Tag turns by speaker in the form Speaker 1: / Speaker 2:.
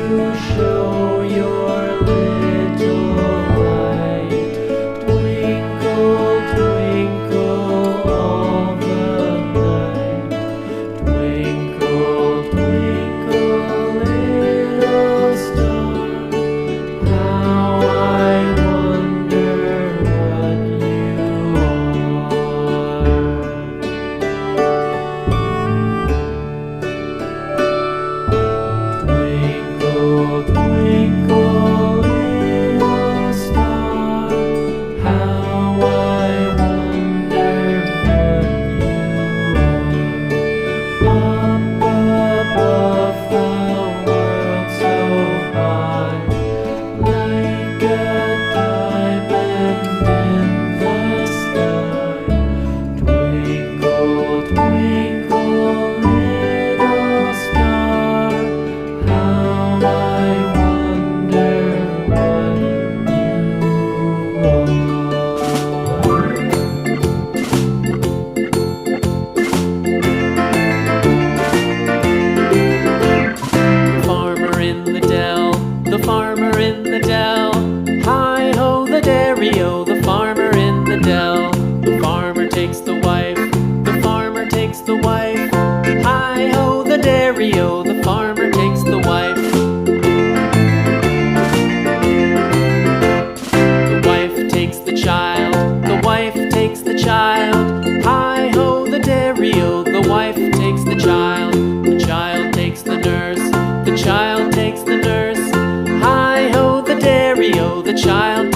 Speaker 1: to show your little light. Twinkle, twinkle all the night. Twinkle, twinkle, little star, how I wonder what you are. Twinkle, twinkle, little star, how I wonder what you are. Up above the world so high, like a diamond in the sky. Twinkle, twinkle, little star, how I wonder what you are. The farmer in the dell, the farmer in the dell. Hi-ho the dairy-o, the farmer in the dell. The farmer takes the wife, the farmer takes the wife. Hi-ho the dairy-o, the farmer takes the wife. The wife takes the child, the wife takes the child. Hi-ho the dairy-o, the wife takes the child. The child takes the nurse, the child takes the nurse. Hi-ho the dairy-o, the child